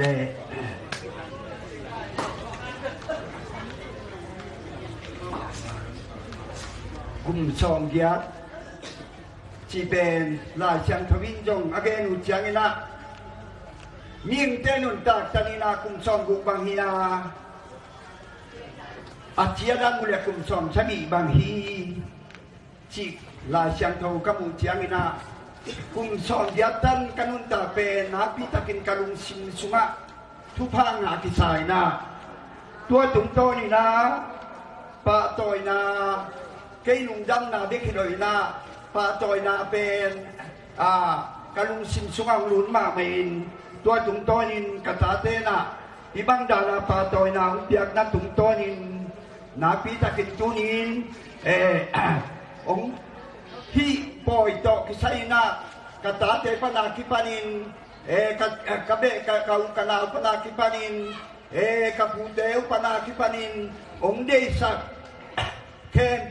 เลยกลุ่มสองเกียรติที่เป็นราชังทวินจงอาเกนุจังนะนิ่งเตนุนตากตานินากลุ่มสองกุบังฮีนาอาเจียดังมุลกลุ่มสองชมีบังฮีที่ราชังทวกมุจังนะกลุ่มสองเกียรติกันุนตาเป็นนาพิตากินกลุงสิมสุงะทุพังอากิสายนะตัวตุงโตนี่นะปะตอยนะเกยลุงดังนาเด็กเลยนะปะตอยนาเป็นกลุงสิมสุงะลุนมาเมนตัวตุงโตนินกตาเตนะอีบังดานาปะตอยนาเปียกนัตุงโตนินนาปีตะกินตุนินองที่ปอยโตกิไซนะกตาเตปนาคิปานินกะเบกะกะอุกะนาปนาคิปานินกะปูเตอุปนาคิปานินองเดซักเคน